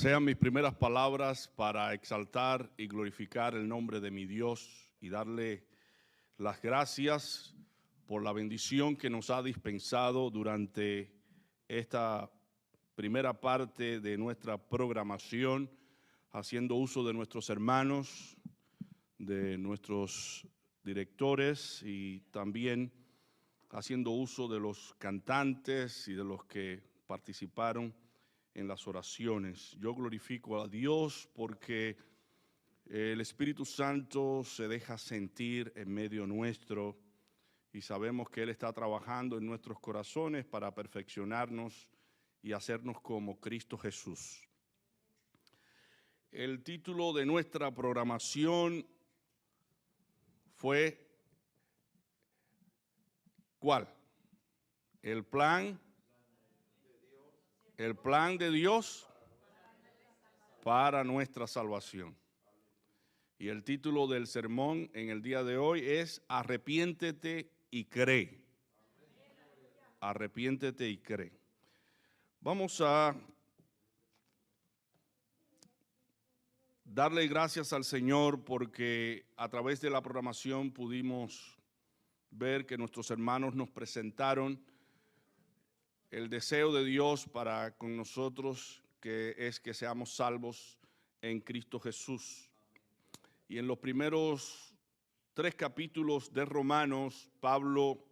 Sean mis primeras palabras para exaltar y glorificar el nombre de mi Dios y darle las gracias por la bendición que nos ha dispensado durante esta primera parte de nuestra programación, haciendo uso de nuestros hermanos, de nuestros directores y también haciendo uso de los cantantes y de los que participaron en las oraciones. Yo glorifico a Dios porque el Espíritu Santo se deja sentir en medio nuestro y sabemos que Él está trabajando en nuestros corazones para perfeccionarnos y hacernos como Cristo Jesús. El título de nuestra programación fue ¿cuál? El plan de Dios para nuestra salvación. Y el título del sermón en el día de hoy es Arrepiéntete y cree. Arrepiéntete y cree. Vamos a darle gracias al Señor porque a través de la programación pudimos ver que nuestros hermanos nos presentaron el deseo de Dios para con nosotros, que es que seamos salvos en Cristo Jesús. Y en los primeros 3 capítulos de Romanos, Pablo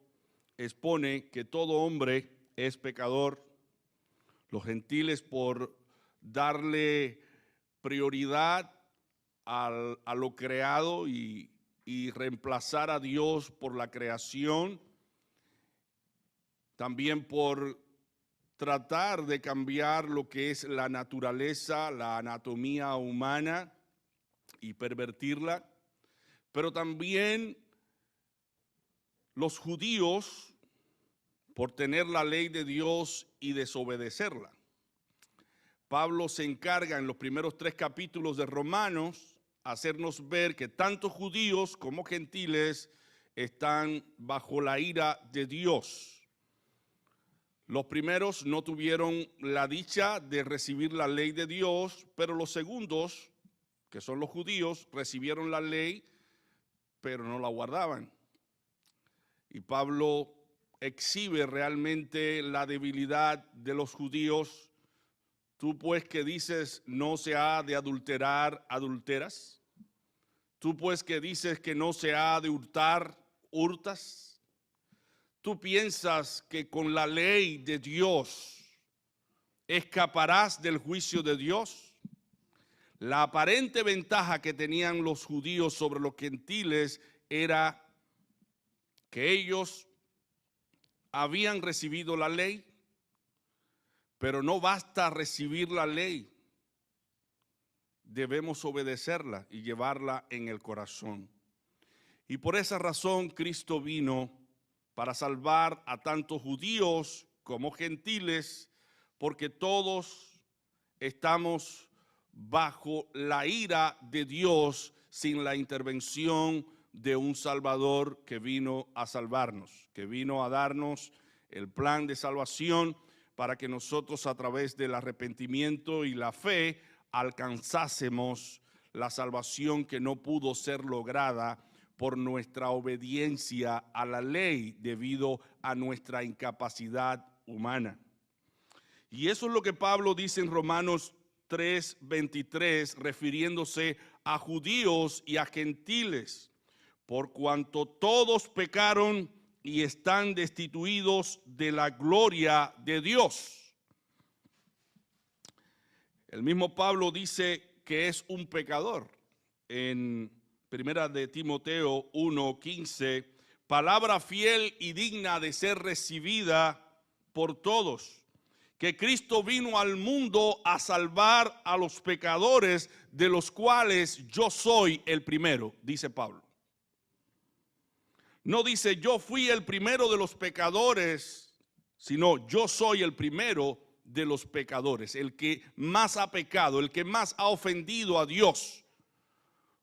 expone que todo hombre es pecador. Los gentiles, por darle prioridad a lo creado y reemplazar a Dios por la creación, también por tratar de cambiar lo que es la naturaleza, la anatomía humana y pervertirla, pero también los judíos por tener la ley de Dios y desobedecerla. Pablo se encarga en los primeros 3 capítulos de Romanos hacernos ver que tanto judíos como gentiles están bajo la ira de Dios. Los primeros no tuvieron la dicha de recibir la ley de Dios, pero los segundos, que son los judíos, recibieron la ley, pero no la guardaban. Y Pablo exhibe realmente la debilidad de los judíos. Tú pues que dices no se ha de adulterar, adulteras. Tú pues que dices que no se ha de hurtar, hurtas. ¿Tú piensas que con la ley de Dios escaparás del juicio de Dios? La aparente ventaja que tenían los judíos sobre los gentiles era que ellos habían recibido la ley, pero no basta recibir la ley. Debemos obedecerla y llevarla en el corazón. Y por esa razón Cristo vino para salvar a tanto judíos como gentiles, porque todos estamos bajo la ira de Dios sin la intervención de un Salvador que vino a salvarnos, que vino a darnos el plan de salvación para que nosotros a través del arrepentimiento y la fe alcanzásemos la salvación que no pudo ser lograda por nuestra obediencia a la ley debido a nuestra incapacidad humana. Y eso es lo que Pablo dice en Romanos 3:23, refiriéndose a judíos y a gentiles, por cuanto todos pecaron y están destituidos de la gloria de Dios. El mismo Pablo dice que es un pecador en Primera de Timoteo 1:15, palabra fiel y digna de ser recibida por todos, que Cristo vino al mundo a salvar a los pecadores, de los cuales yo soy el primero, dice Pablo. No dice yo fui el primero de los pecadores, sino yo soy el primero de los pecadores, el que más ha pecado, el que más ha ofendido a Dios.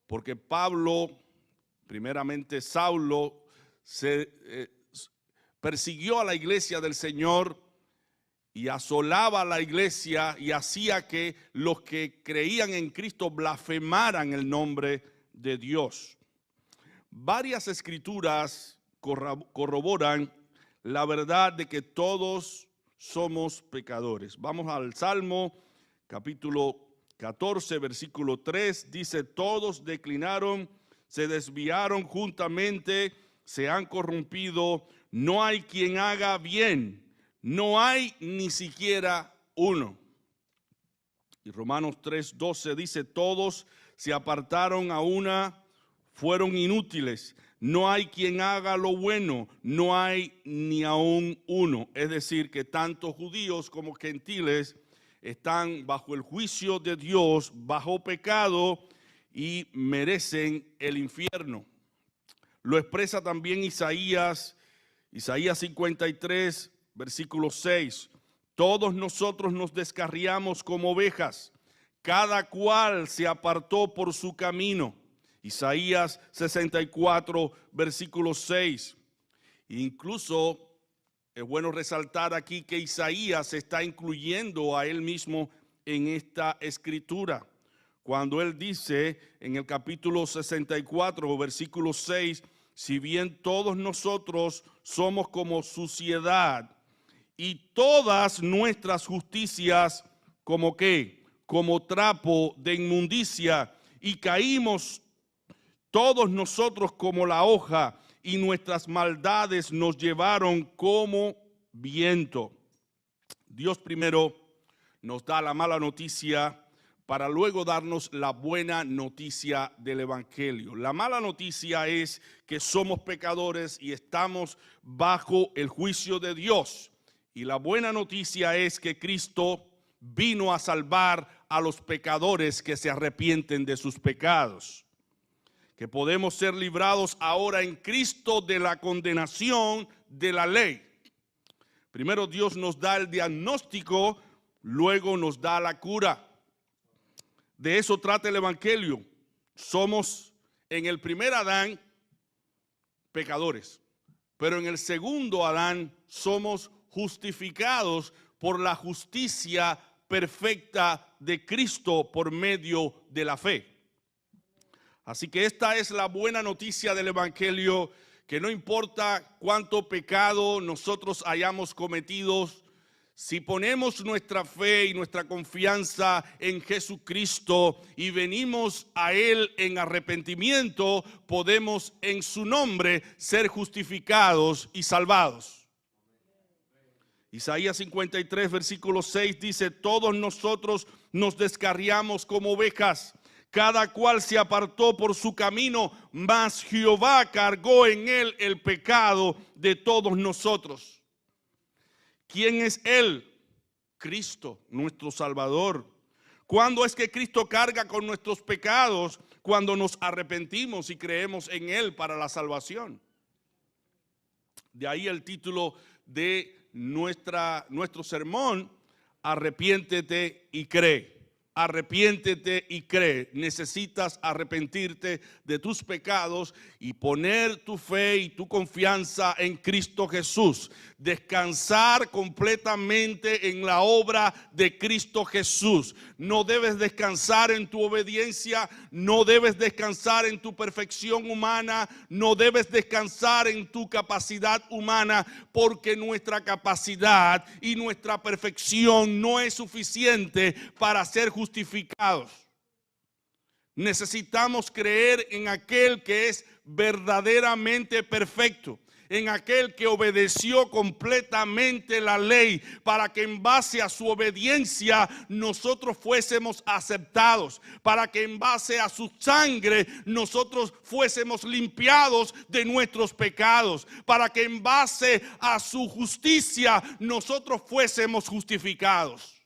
Porque Pablo, primeramente Saulo, persiguió a la iglesia del Señor y asolaba a la iglesia y hacía que los que creían en Cristo blasfemaran el nombre de Dios. Varias escrituras corroboran la verdad de que todos somos pecadores. Vamos al Salmo capítulo 14, versículo 3, dice: todos declinaron, se desviaron juntamente, se han corrompido, no hay quien haga bien, no hay ni siquiera uno. Y Romanos 3:12 dice: todos se apartaron a una, fueron inútiles, no hay quien haga lo bueno, no hay ni aún uno. Es decir, que tanto judíos como gentiles están bajo el juicio de Dios, bajo pecado y merecen el infierno. Lo expresa también Isaías 53, versículo 6. Todos nosotros nos descarriamos como ovejas, cada cual se apartó por su camino. Isaías 64, versículo 6. Incluso es bueno resaltar aquí que Isaías está incluyendo a él mismo en esta escritura. Cuando él dice en el capítulo 64, versículo 6, si bien todos nosotros somos como suciedad y todas nuestras justicias como ¿qué? Como trapo de inmundicia, y caímos todos nosotros como la hoja, y nuestras maldades nos llevaron como viento. Dios primero nos da la mala noticia para luego darnos la buena noticia del Evangelio. La mala noticia es que somos pecadores y estamos bajo el juicio de Dios. Y la buena noticia es que Cristo vino a salvar a los pecadores que se arrepienten de sus pecados. Que podemos ser librados ahora en Cristo de la condenación de la ley. Primero Dios nos da el diagnóstico, luego nos da la cura. De eso trata el Evangelio. Somos en el primer Adán pecadores, pero en el segundo Adán somos justificados por la justicia perfecta de Cristo por medio de la fe. Así que esta es la buena noticia del Evangelio, que no importa cuánto pecado nosotros hayamos cometido, si ponemos nuestra fe y nuestra confianza en Jesucristo y venimos a Él en arrepentimiento, podemos en su nombre ser justificados y salvados. Isaías 53, versículo 6 dice: todos nosotros nos descarriamos como ovejas, cada cual se apartó por su camino, mas Jehová cargó en él el pecado de todos nosotros. ¿Quién es Él? Cristo, nuestro Salvador. ¿Cuándo es que Cristo carga con nuestros pecados? Cuando nos arrepentimos y creemos en Él para la salvación. De ahí el título de nuestro sermón: arrepiéntete y cree. Arrepiéntete y cree. Necesitas arrepentirte de tus pecados y poner tu fe y tu confianza en Cristo Jesús. Descansar completamente en la obra de Cristo Jesús. No debes descansar en tu obediencia, no debes descansar en tu perfección humana, no debes descansar en tu capacidad humana, porque nuestra capacidad y nuestra perfección no es suficiente para ser justificados. Necesitamos creer en aquel que es verdaderamente perfecto, en aquel que obedeció completamente la ley, para que en base a su obediencia nosotros fuésemos aceptados, para que en base a su sangre nosotros fuésemos limpiados de nuestros pecados, para que en base a su justicia nosotros fuésemos justificados.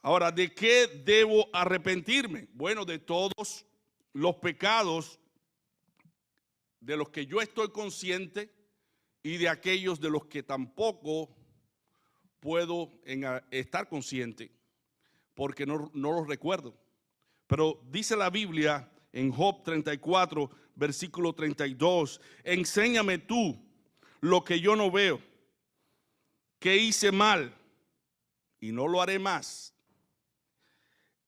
Ahora, ¿de qué debo arrepentirme? Bueno, de todos los pecados de los que yo estoy consciente y de aquellos de los que tampoco puedo estar consciente, porque no los recuerdo. Pero dice la Biblia en Job 34, versículo 32, enséñame tú lo que yo no veo, que hice mal y no lo haré más.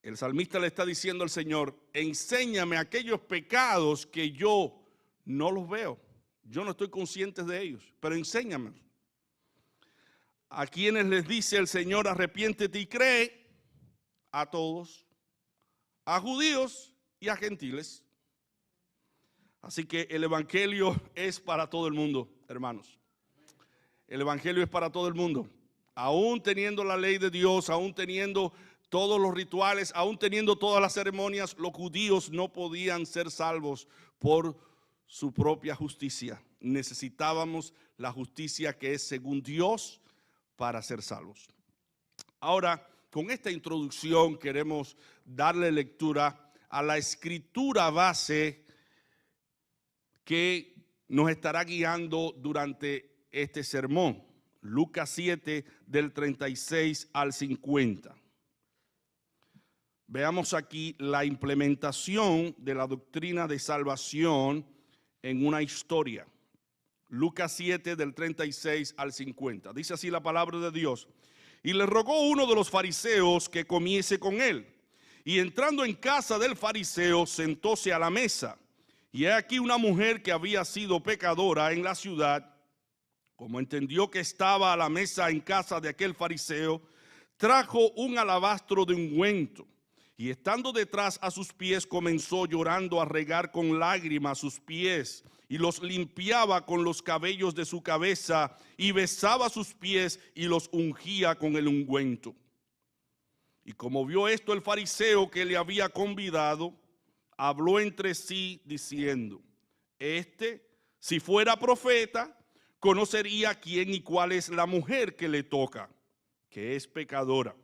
El salmista le está diciendo al Señor, enséñame aquellos pecados que yo no los veo. Yo no estoy consciente de ellos, pero enséñame. A quienes les dice el Señor, arrepiéntete y cree, a todos, a judíos y a gentiles. Así que el evangelio es para todo el mundo, hermanos. El evangelio es para todo el mundo. Aún teniendo la ley de Dios, aún teniendo todos los rituales, aún teniendo todas las ceremonias, los judíos no podían ser salvos por su propia justicia. Necesitábamos la justicia que es según Dios para ser salvos. Ahora, con esta introducción queremos darle lectura a la escritura base que nos estará guiando durante este sermón. Lucas 7 del 36 al 50. Veamos aquí la implementación de la doctrina de salvación en una historia. Lucas 7 del 36 al 50. Dice así la palabra de Dios. Y le rogó uno de los fariseos que comiese con él. Y entrando en casa del fariseo, sentóse a la mesa. Y he aquí una mujer que había sido pecadora en la ciudad, como entendió que estaba a la mesa en casa de aquel fariseo, trajo un alabastro de ungüento. Y estando detrás a sus pies, comenzó llorando a regar con lágrimas sus pies, y los limpiaba con los cabellos de su cabeza, y besaba sus pies y los ungía con el ungüento. Y como vio esto el fariseo que le había convidado, habló entre sí diciendo, si fuera profeta, conocería quién y cuál es la mujer que le toca, que es pecadora.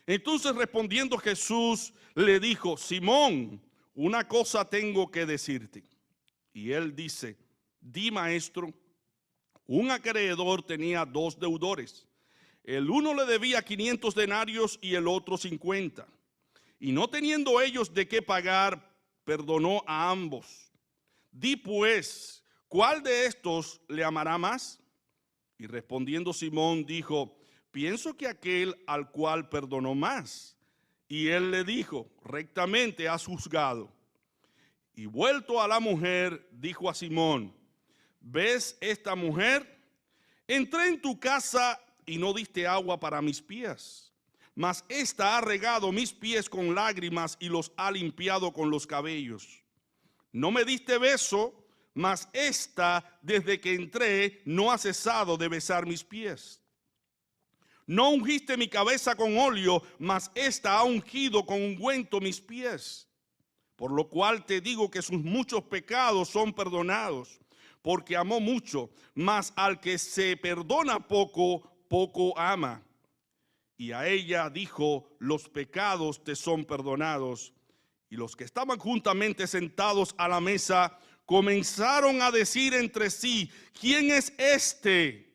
Entonces respondiendo Jesús le dijo, Simón, una cosa tengo que decirte. Y él dice, di maestro. Un acreedor tenía 2 deudores. El uno le debía 500 denarios y el otro 50. Y no teniendo ellos de qué pagar, perdonó a ambos. Di pues, ¿cuál de estos le amará más? Y respondiendo Simón dijo, pienso que aquel al cual perdonó más. Y él le dijo, rectamente has juzgado. Y vuelto a la mujer, dijo a Simón, ¿ves esta mujer? Entré en tu casa y no diste agua para mis pies, mas ésta ha regado mis pies con lágrimas y los ha limpiado con los cabellos. No me diste beso, mas ésta desde que entré no ha cesado de besar mis pies. No ungiste mi cabeza con óleo, mas ésta ha ungido con ungüento mis pies. Por lo cual te digo que sus muchos pecados son perdonados, porque amó mucho, mas al que se perdona poco, poco ama. Y a ella dijo, los pecados te son perdonados. Y los que estaban juntamente sentados a la mesa comenzaron a decir entre sí, ¿quién es este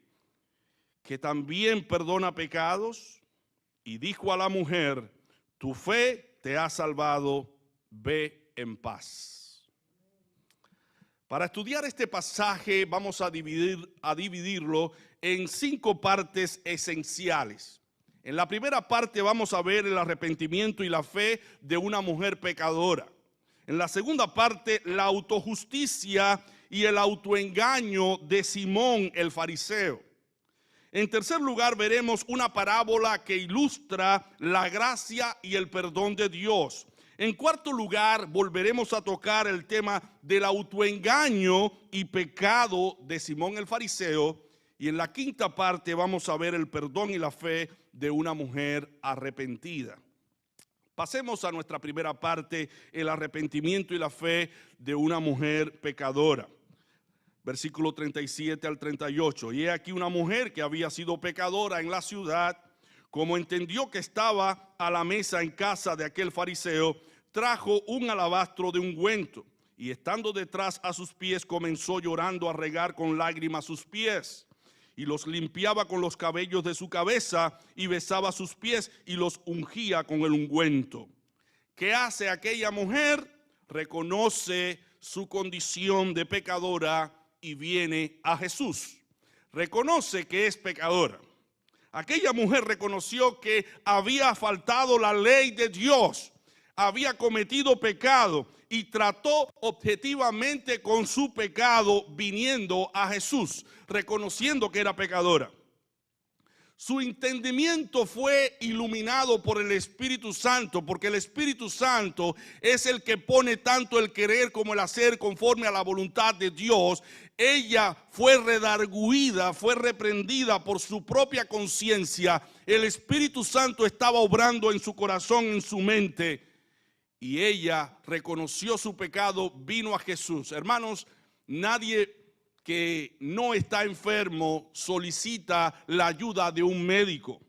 que también perdona pecados? Y dijo a la mujer, tu fe te ha salvado, ve en paz. Para estudiar este pasaje vamos a dividirlo en 5 partes esenciales. En la primera parte vamos a ver el arrepentimiento y la fe de una mujer pecadora. En la segunda parte, la autojusticia y el autoengaño de Simón el fariseo. En tercer lugar, veremos una parábola que ilustra la gracia y el perdón de Dios. En cuarto lugar, volveremos a tocar el tema del autoengaño y pecado de Simón el fariseo. Y en la quinta parte vamos a ver el perdón y la fe de una mujer arrepentida. Pasemos a nuestra primera parte, el arrepentimiento y la fe de una mujer pecadora. Versículo 37 al 38. Y he aquí una mujer que había sido pecadora en la ciudad, como entendió que estaba a la mesa en casa de aquel fariseo, trajo un alabastro de ungüento. Y estando detrás a sus pies, comenzó llorando a regar con lágrimas sus pies. Y los limpiaba con los cabellos de su cabeza y besaba sus pies y los ungía con el ungüento. ¿Qué hace aquella mujer? Reconoce su condición de pecadora y viene a Jesús. Reconoce que es pecadora. Aquella mujer reconoció que había faltado la ley de Dios, había cometido pecado y trató objetivamente con su pecado viniendo a Jesús, reconociendo que era pecadora. Su entendimiento fue iluminado por el Espíritu Santo, porque el Espíritu Santo es el que pone tanto el querer como el hacer conforme a la voluntad de Dios. Ella fue redarguida, fue reprendida por su propia conciencia. El Espíritu Santo estaba obrando en su corazón, en su mente, y ella reconoció su pecado, vino a Jesús. Hermanos, nadie que no está enfermo solicita la ayuda de un médico.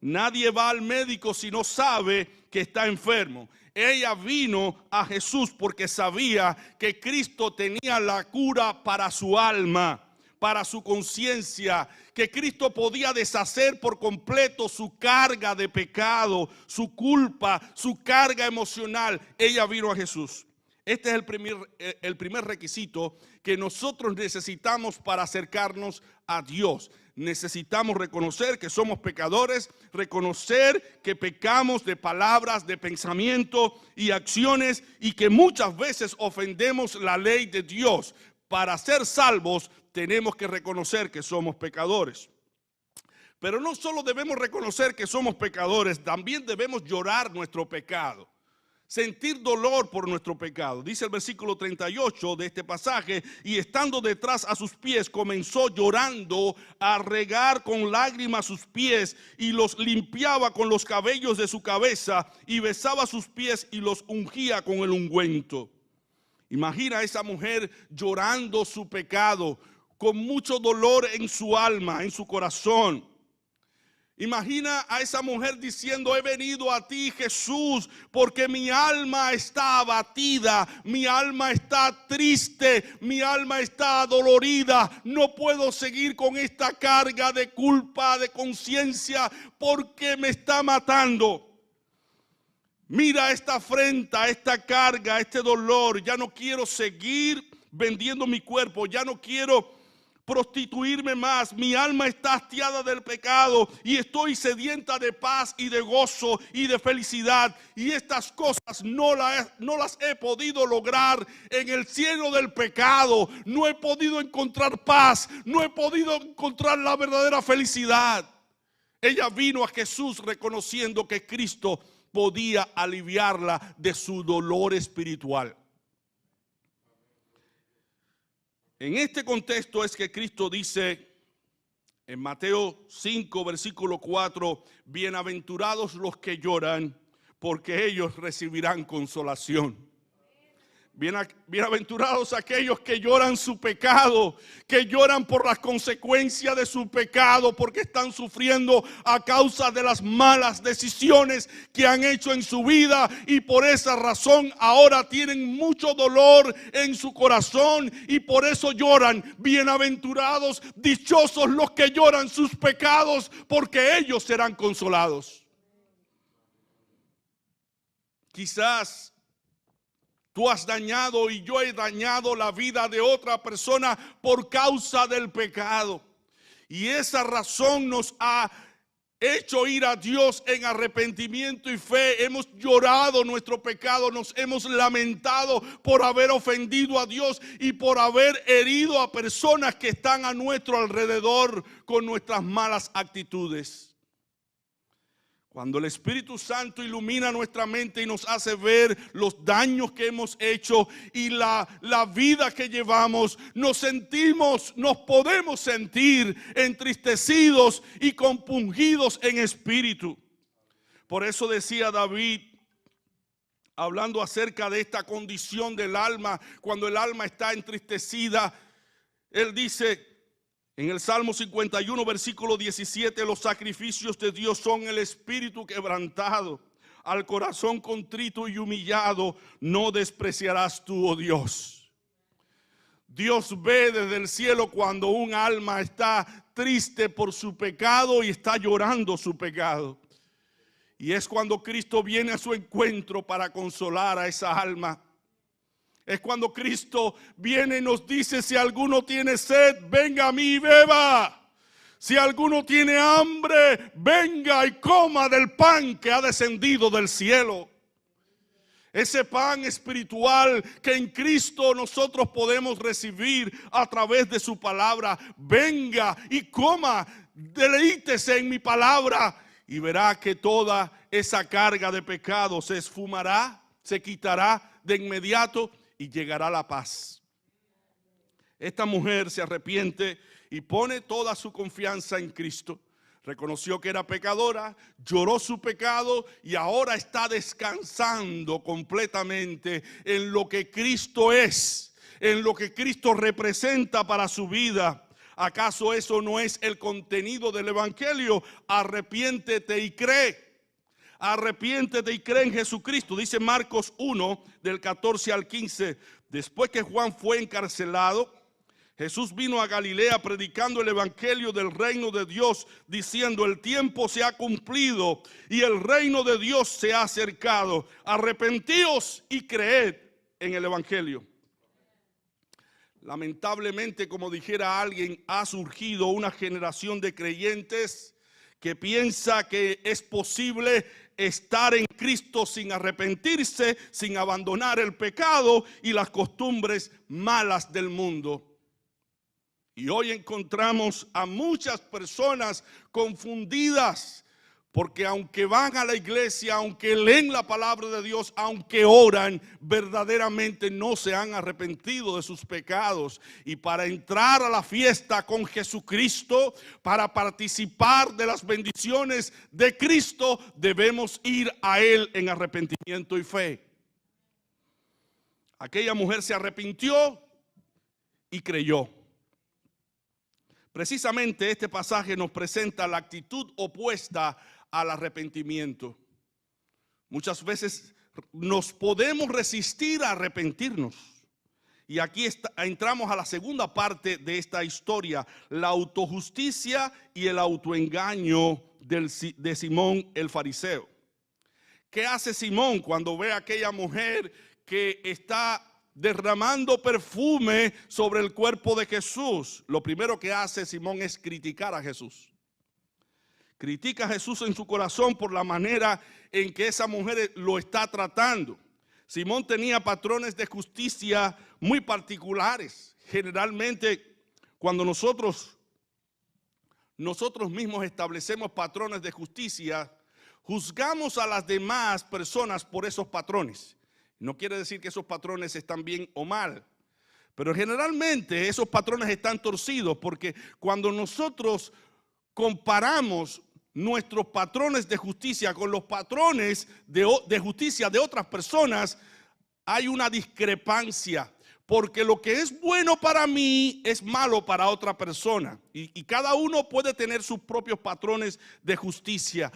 Nadie va al médico si no sabe que está enfermo. Ella vino a Jesús porque sabía que Cristo tenía la cura para su alma, para su conciencia, que Cristo podía deshacer por completo su carga de pecado, su culpa, su carga emocional. Ella vino a Jesús. Este es el primer requisito que nosotros necesitamos para acercarnos a Dios. Necesitamos reconocer que somos pecadores, reconocer que pecamos de palabras, de pensamiento y acciones, y que muchas veces ofendemos la ley de Dios. Para ser salvos tenemos que reconocer que somos pecadores. Pero no solo debemos reconocer que somos pecadores, también debemos llorar nuestro pecado. Sentir dolor por nuestro pecado. Dice el versículo 38 de este pasaje: y estando detrás a sus pies, comenzó llorando a regar con lágrimas sus pies, y los limpiaba con los cabellos de su cabeza, y besaba sus pies y los ungía con el ungüento. Imagina a esa mujer llorando su pecado, con mucho dolor en su alma, en su corazón. Imagina a esa mujer diciendo: he venido a ti, Jesús, porque mi alma está abatida, mi alma está triste, mi alma está adolorida. No puedo seguir con esta carga de culpa, de conciencia, porque me está matando. Mira esta afrenta, esta carga, este dolor. Ya no quiero seguir vendiendo mi cuerpo, ya no quiero prostituirme más. Mi alma está hastiada del pecado y estoy sedienta de paz y de gozo y de felicidad, y estas cosas no las he podido lograr en el cielo del pecado. No he podido encontrar paz, no he podido encontrar la verdadera felicidad. Ella vino a Jesús reconociendo que Cristo podía aliviarla de su dolor espiritual. En este contexto es que Cristo dice en Mateo 5, versículo 4, bienaventurados los que lloran, porque ellos recibirán consolación. Bienaventurados aquellos que lloran su pecado, que lloran por las consecuencias de su pecado, porque están sufriendo a causa de las malas decisiones que han hecho en su vida, y por esa razón ahora tienen mucho dolor en su corazón y por eso lloran. Bienaventurados, dichosos los que lloran sus pecados, porque ellos serán consolados. Quizás tú has dañado y yo he dañado la vida de otra persona por causa del pecado. Y esa razón nos ha hecho ir a Dios en arrepentimiento y fe. Hemos llorado nuestro pecado, nos hemos lamentado por haber ofendido a Dios y por haber herido a personas que están a nuestro alrededor con nuestras malas actitudes. Cuando el Espíritu Santo ilumina nuestra mente y nos hace ver los daños que hemos hecho y la vida que llevamos, nos podemos sentir entristecidos y compungidos en espíritu. Por eso decía David, hablando acerca de esta condición del alma, cuando el alma está entristecida, él dice en el Salmo 51, versículo 17, los sacrificios de Dios son el espíritu quebrantado. Al corazón contrito y humillado no despreciarás tú, oh Dios. Dios ve desde el cielo cuando un alma está triste por su pecado y está llorando su pecado. Y es cuando Cristo viene a su encuentro para consolar a esa alma. Es cuando Cristo viene y nos dice: si alguno tiene sed, venga a mí y beba. si alguno tiene hambre, venga y coma del pan que ha descendido del cielo. Ese pan espiritual que en Cristo nosotros podemos recibir a través de su palabra. Venga y coma, deleítese en mi palabra y verá que toda esa carga de pecado se esfumará, se quitará de inmediato y llegará la paz. Esta mujer se arrepiente y pone toda su confianza en Cristo. Reconoció que era pecadora, lloró su pecado y ahora está descansando completamente en lo que Cristo es, en lo que Cristo representa para su vida. ¿Acaso eso no es el contenido del evangelio? Arrepiéntete y cree. Arrepiéntete y cree en Jesucristo. Dice Marcos 1, del 14 al 15. Después que Juan fue encarcelado, Jesús vino a Galilea predicando el evangelio del reino de Dios, diciendo: el tiempo se ha cumplido y el reino de Dios se ha acercado. Arrepentíos y creed en el evangelio. Lamentablemente, como dijera alguien, ha surgido una generación de creyentes que piensa que es posible estar en Cristo sin arrepentirse, sin abandonar el pecado y las costumbres malas del mundo. Y hoy encontramos a muchas personas confundidas, porque aunque van a la iglesia, aunque leen la palabra de Dios, aunque oran, verdaderamente no se han arrepentido de sus pecados. Y para entrar a la fiesta con Jesucristo, para participar de las bendiciones de Cristo, debemos ir a Él en arrepentimiento y fe. Aquella mujer se arrepintió y creyó. Precisamente este pasaje nos presenta la actitud opuesta al arrepentimiento. Muchas veces nos podemos resistir a arrepentirnos. Y aquí entramos a la segunda parte de esta historia, la autojusticia y el autoengaño de Simón el fariseo. ¿Qué hace Simón cuando ve a aquella mujer que está derramando perfume sobre el cuerpo de Jesús? Lo primero que hace Simón es criticar a Jesús. Critica a Jesús en su corazón por la manera en que esa mujer lo está tratando. Simón tenía patrones de justicia muy particulares. Generalmente, cuando nosotros mismos establecemos patrones de justicia, juzgamos a las demás personas por esos patrones. No quiere decir que esos patrones están bien o mal, pero generalmente esos patrones están torcidos, porque cuando nosotros comparamos nuestros patrones de justicia con los patrones de justicia de otras personas, hay una discrepancia, porque lo que es bueno para mí es malo para otra persona, y cada uno puede tener sus propios patrones de justicia.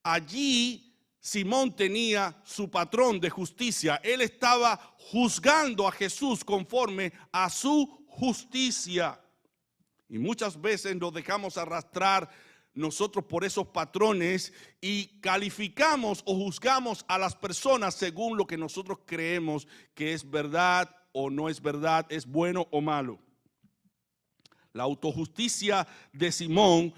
Allí Simón tenía su patrón de justicia. Él estaba juzgando a Jesús conforme a su justicia. Y muchas veces nos dejamos arrastrar nosotros por esos patrones y calificamos o juzgamos a las personas según lo que nosotros creemos que es verdad o no es verdad, es bueno o malo. La autojusticia de Simón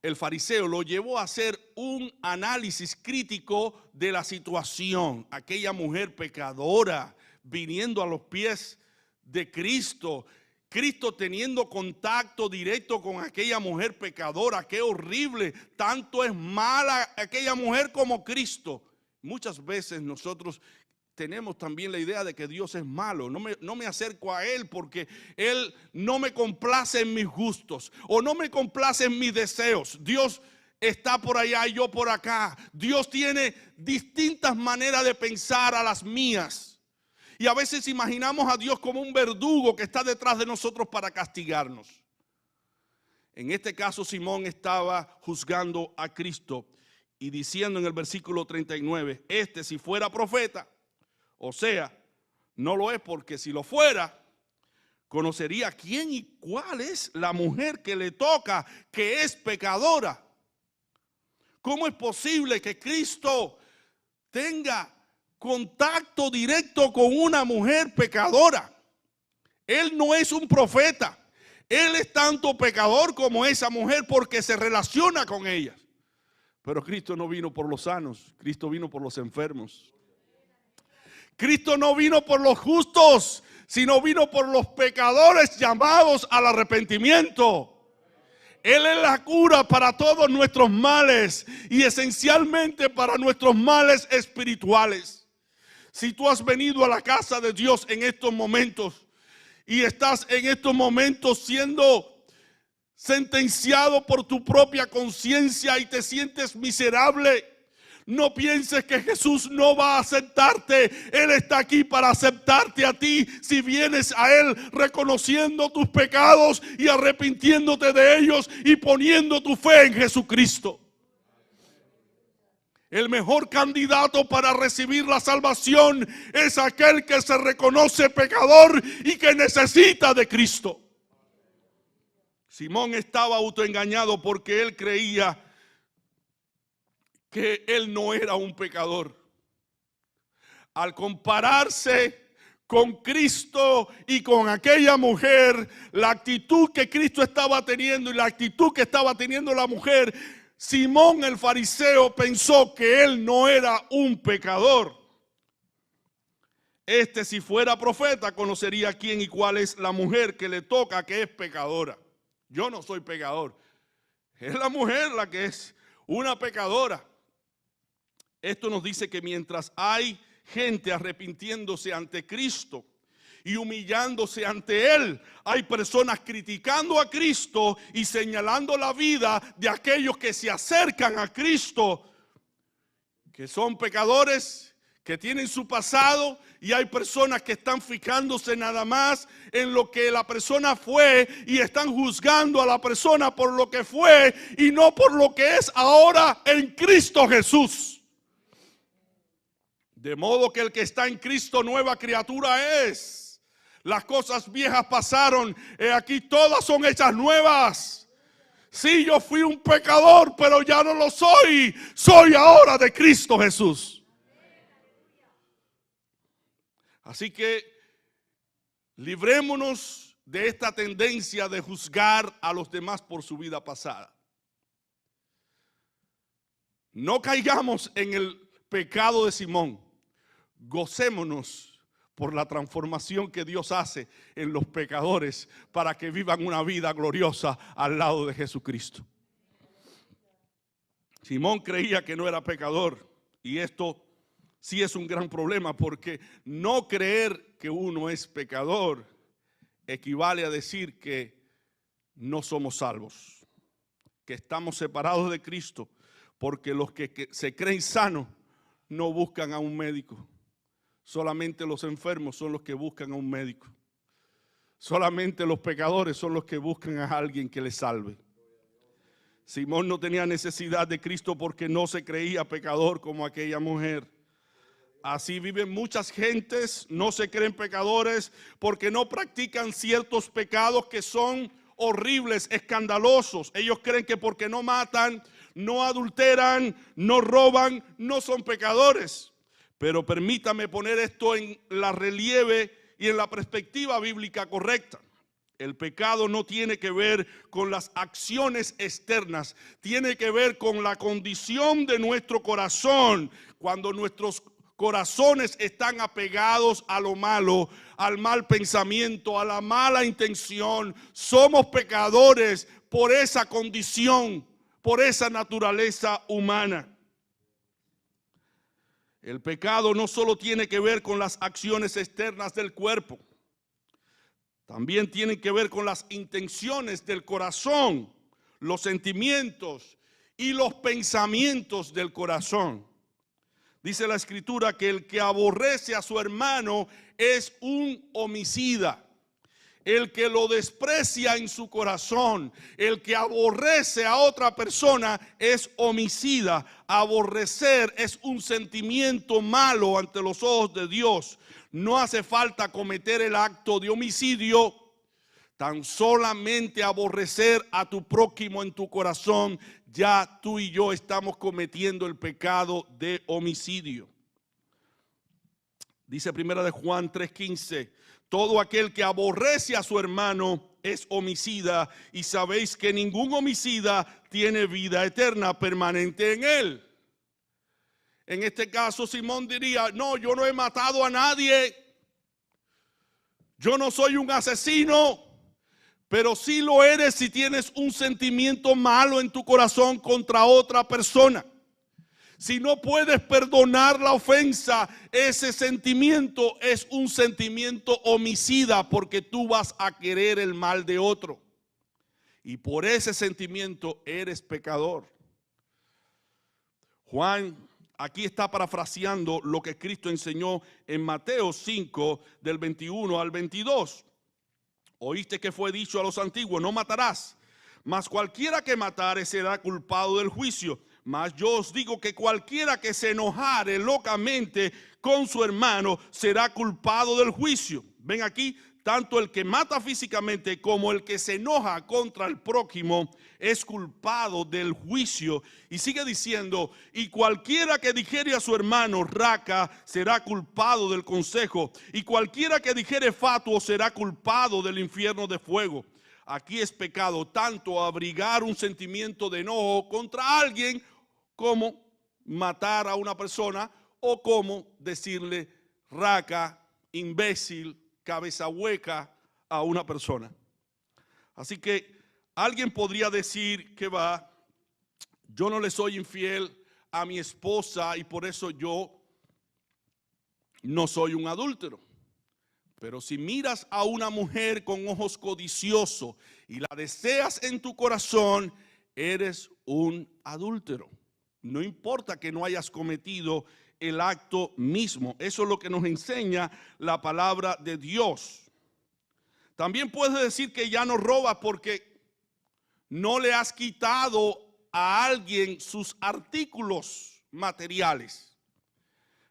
el fariseo lo llevó a hacer un análisis crítico de la situación. Aquella mujer pecadora viniendo a los pies de Cristo, Cristo teniendo contacto directo con aquella mujer pecadora. Qué horrible, tanto es mala aquella mujer como Cristo. Muchas veces nosotros tenemos también la idea de que Dios es malo. No me acerco a Él porque Él no me complace en mis gustos o no me complace en mis deseos. Dios está por allá y yo por acá. Dios tiene distintas maneras de pensar a las mías. Y a veces imaginamos a Dios como un verdugo que está detrás de nosotros para castigarnos. En este caso, Simón estaba juzgando a Cristo y diciendo en el versículo 39, si fuera profeta, o sea, no lo es, porque si lo fuera, conocería quién y cuál es la mujer que le toca, que es pecadora. ¿Cómo es posible que Cristo tenga contacto directo con una mujer pecadora? Él no es un profeta. Él es tanto pecador como esa mujer porque se relaciona con ellas. Pero Cristo no vino por los sanos, Cristo vino por los enfermos. Cristo no vino por los justos, sino vino por los pecadores llamados al arrepentimiento. Él es la cura para todos nuestros males y esencialmente para nuestros males espirituales. Si tú has venido a la casa de Dios en estos momentos y estás en estos momentos siendo sentenciado por tu propia conciencia y te sientes miserable, no pienses que Jesús no va a aceptarte. Él está aquí para aceptarte a ti si vienes a Él reconociendo tus pecados y arrepintiéndote de ellos y poniendo tu fe en Jesucristo. El mejor candidato para recibir la salvación es aquel que se reconoce pecador y que necesita de Cristo. Simón estaba autoengañado porque él creía que él no era un pecador. Al compararse con Cristo y con aquella mujer, la actitud que Cristo estaba teniendo y la actitud que estaba teniendo la mujer, Simón el fariseo pensó que él no era un pecador. Si fuera profeta, conocería quién y cuál es la mujer que le toca que es pecadora. Yo no soy pecador. Es la mujer la que es una pecadora. Esto nos dice que mientras hay gente arrepintiéndose ante Cristo y humillándose ante Él, hay personas criticando a Cristo y señalando la vida de aquellos que se acercan a Cristo, que son pecadores, que tienen su pasado, y hay personas que están fijándose nada más en lo que la persona fue y están juzgando a la persona por lo que fue y no por lo que es ahora en Cristo Jesús. De modo que el que está en Cristo nueva criatura es. Las cosas viejas pasaron, aquí todas son hechas nuevas. Sí, yo fui un pecador, pero ya no lo soy. Soy ahora de Cristo Jesús. Así que librémonos de esta tendencia de juzgar a los demás por su vida pasada. No caigamos en el pecado de Simón. Gocémonos por la transformación que Dios hace en los pecadores para que vivan una vida gloriosa al lado de Jesucristo. Simón creía que no era pecador, y esto sí es un gran problema, porque no creer que uno es pecador equivale a decir que no somos salvos, que estamos separados de Cristo, porque los que se creen sanos no buscan a un médico. Solamente los enfermos son los que buscan a un médico. Solamente los pecadores son los que buscan a alguien que les salve. Simón no tenía necesidad de Cristo porque no se creía pecador como aquella mujer. Así viven muchas gentes, no se creen pecadores porque no practican ciertos pecados que son horribles, escandalosos. Ellos creen que porque no matan, no adulteran, no roban, no son pecadores. Pero permítame poner esto en la relieve y en la perspectiva bíblica correcta. El pecado no tiene que ver con las acciones externas, tiene que ver con la condición de nuestro corazón. Cuando nuestros corazones están apegados a lo malo, al mal pensamiento, a la mala intención, somos pecadores por esa condición, por esa naturaleza humana. El pecado no solo tiene que ver con las acciones externas del cuerpo, también tiene que ver con las intenciones del corazón, los sentimientos y los pensamientos del corazón. Dice la Escritura que el que aborrece a su hermano es un homicida. El que lo desprecia en su corazón, el que aborrece a otra persona es homicida. Aborrecer es un sentimiento malo ante los ojos de Dios. No hace falta cometer el acto de homicidio, tan solamente aborrecer a tu prójimo en tu corazón, ya tú y yo estamos cometiendo el pecado de homicidio. Dice 1 Juan 3:15, todo aquel que aborrece a su hermano es homicida y sabéis que ningún homicida tiene vida eterna permanente en él. En este caso, Simón diría, no, yo no he matado a nadie. Yo no soy un asesino, pero sí lo eres si tienes un sentimiento malo en tu corazón contra otra persona. Si no puedes perdonar la ofensa, ese sentimiento es un sentimiento homicida porque tú vas a querer el mal de otro. Y por ese sentimiento eres pecador. Juan aquí está parafraseando lo que Cristo enseñó en Mateo 5, del 21 al 22. Oíste que fue dicho a los antiguos, no matarás, mas cualquiera que matare será culpado del juicio. Mas yo os digo que cualquiera que se enojare locamente con su hermano será culpado del juicio. Ven aquí, tanto el que mata físicamente como el que se enoja contra el prójimo es culpado del juicio. Y sigue diciendo, y cualquiera que dijere a su hermano raca será culpado del consejo. Y cualquiera que dijere fatuo será culpado del infierno de fuego. Aquí es pecado tanto abrigar un sentimiento de enojo contra alguien como matar a una persona o como decirle raca, imbécil, cabeza hueca a una persona. Así que alguien podría decir que yo no le soy infiel a mi esposa y por eso yo no soy un adúltero. Pero si miras a una mujer con ojos codiciosos y la deseas en tu corazón, eres un adúltero. No importa que no hayas cometido el acto mismo. Eso es lo que nos enseña la palabra de Dios. También puedes decir que ya no robas porque no le has quitado a alguien sus artículos materiales.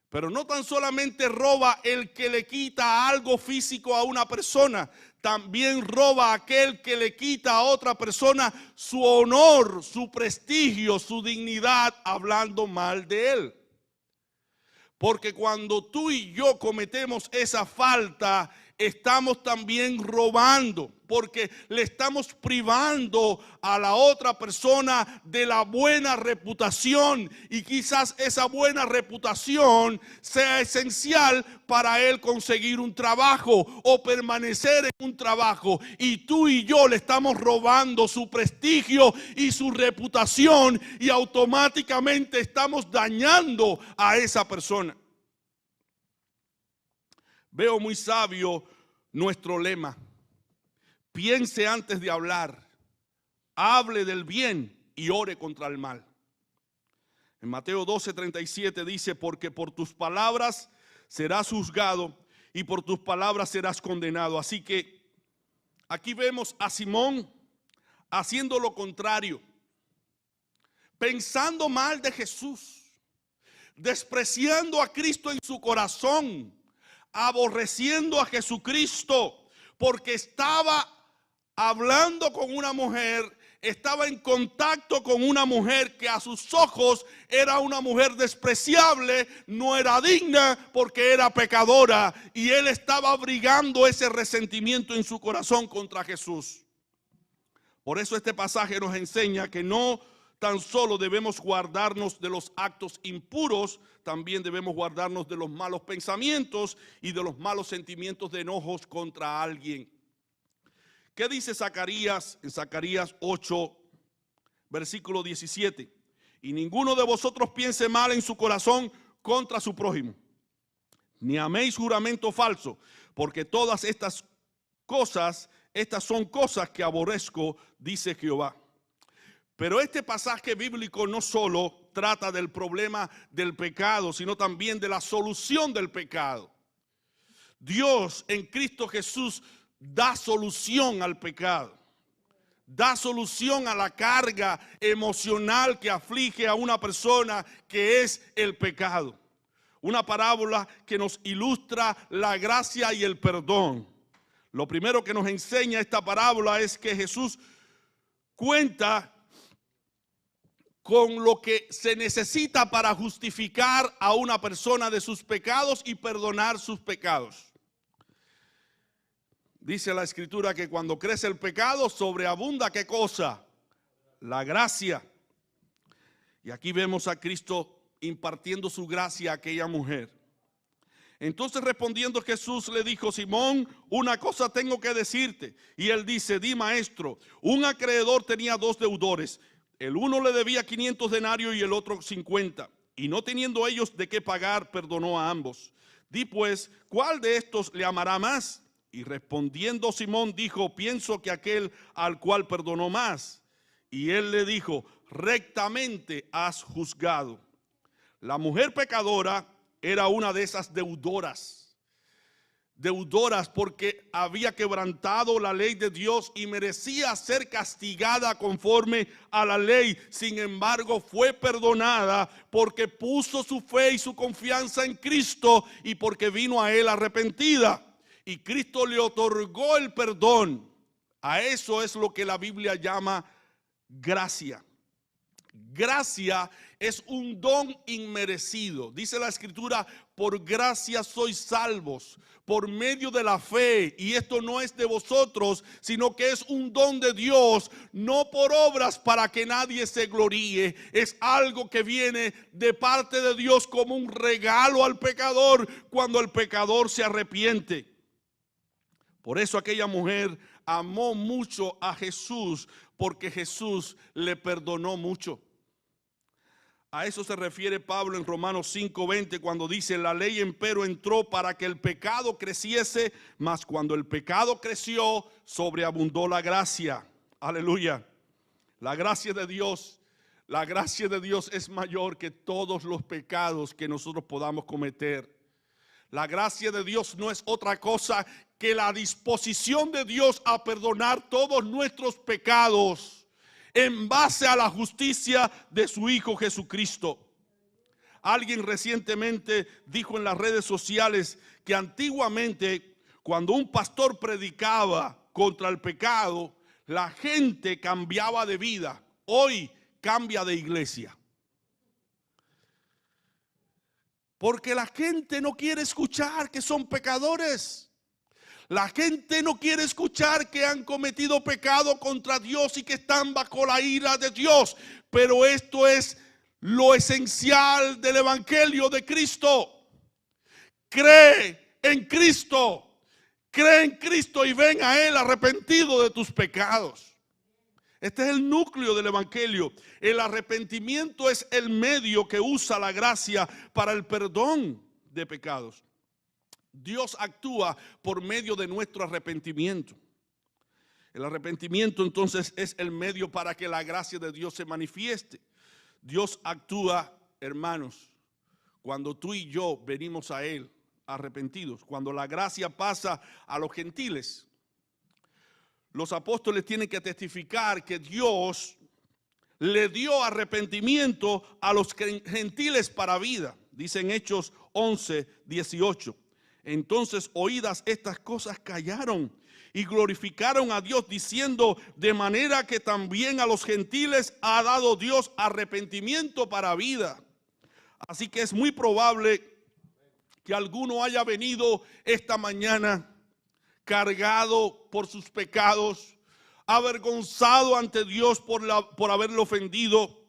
Pero no tan solamente roba el que le quita algo físico a una persona, también roba aquel que le quita a otra persona su honor, su prestigio, su dignidad, hablando mal de él. Porque cuando tú y yo cometemos esa falta, estamos también robando, porque le estamos privando a la otra persona de la buena reputación, y quizás esa buena reputación sea esencial para él conseguir un trabajo o permanecer en un trabajo, y tú y yo le estamos robando su prestigio y su reputación y automáticamente estamos dañando a esa persona. Veo muy sabio nuestro lema: piense antes de hablar, hable del bien y ore contra el mal. En Mateo 12:37 dice, porque por tus palabras serás juzgado y por tus palabras serás condenado. Así que aquí vemos a Simón haciendo lo contrario, pensando mal de Jesús, despreciando a Cristo en su corazón, aborreciendo a Jesucristo, porque estaba hablando con una mujer, estaba en contacto con una mujer que a sus ojos era una mujer despreciable, no era digna porque era pecadora, y él estaba abrigando ese resentimiento en su corazón contra Jesús. Por eso este pasaje nos enseña que no tan solo debemos guardarnos de los actos impuros, también debemos guardarnos de los malos pensamientos y de los malos sentimientos de enojos contra alguien. ¿Qué dice Zacarías en Zacarías 8, versículo 17? Y ninguno de vosotros piense mal en su corazón contra su prójimo, ni améis juramento falso, porque todas estas son cosas que aborrezco, dice Jehová. Pero este pasaje bíblico no solo trata del problema del pecado, sino también de la solución del pecado. Dios en Cristo Jesús da solución al pecado, da solución a la carga emocional que aflige a una persona, que es el pecado. Una parábola que nos ilustra la gracia y el perdón. Lo primero que nos enseña esta parábola es que Jesús cuenta con lo que se necesita para justificar a una persona de sus pecados y perdonar sus pecados. Dice la Escritura que cuando crece el pecado sobreabunda, ¿qué cosa? La gracia. Y aquí vemos a Cristo impartiendo su gracia a aquella mujer. Entonces respondiendo Jesús le dijo: Simón, una cosa tengo que decirte. Y él dice: di, maestro. Un acreedor tenía 2 deudores. El uno le debía 500 denarios y el otro 50. Y no teniendo ellos de qué pagar, perdonó a ambos. Di pues, ¿cuál de estos le amará más? Y respondiendo Simón dijo: pienso que aquel al cual perdonó más. Y él le dijo: rectamente has juzgado. La mujer pecadora era una de esas deudoras porque había quebrantado la ley de Dios y merecía ser castigada conforme a la ley. Sin embargo, fue perdonada porque puso su fe y su confianza en Cristo y porque vino a él arrepentida. Y Cristo le otorgó el perdón. A eso es lo que la Biblia llama gracia. Gracia es un don inmerecido. Dice la Escritura: por gracia sois salvos, por medio de la fe. Y esto no es de vosotros, sino que es un don de Dios, no por obras para que nadie se gloríe. Es algo que viene de parte de Dios como un regalo al pecador cuando el pecador se arrepiente. Por eso aquella mujer amó mucho a Jesús, porque Jesús le perdonó mucho. A eso se refiere Pablo en Romanos 5:20 cuando dice: la ley empero entró para que el pecado creciese, mas cuando el pecado creció, sobreabundó la gracia. Aleluya. La gracia de Dios es mayor que todos los pecados que nosotros podamos cometer. La gracia de Dios no es otra cosa que la disposición de Dios a perdonar todos nuestros pecados en base a la justicia de su Hijo Jesucristo. Alguien recientemente dijo en las redes sociales que antiguamente, cuando un pastor predicaba contra el pecado, la gente cambiaba de vida. Hoy cambia de iglesia. Porque la gente no quiere escuchar que son pecadores. La gente no quiere escuchar que han cometido pecado contra Dios y que están bajo la ira de Dios. Pero esto es lo esencial del evangelio de Cristo. Cree en Cristo. Cree en Cristo y ven a Él arrepentido de tus pecados. Este es el núcleo del evangelio. El arrepentimiento es el medio que usa la gracia para el perdón de pecados. Dios actúa por medio de nuestro arrepentimiento. El arrepentimiento entonces es el medio para que la gracia de Dios se manifieste. Dios actúa, hermanos, cuando tú y yo venimos a Él arrepentidos. Cuando la gracia pasa a los gentiles, los apóstoles tienen que testificar que Dios le dio arrepentimiento a los gentiles para vida. Dice en Hechos 11:18. Entonces, oídas estas cosas, callaron y glorificaron a Dios, diciendo: de manera que también a los gentiles ha dado Dios arrepentimiento para vida. Así que es muy probable que alguno haya venido esta mañana cargado por sus pecados, avergonzado ante Dios por haberlo ofendido.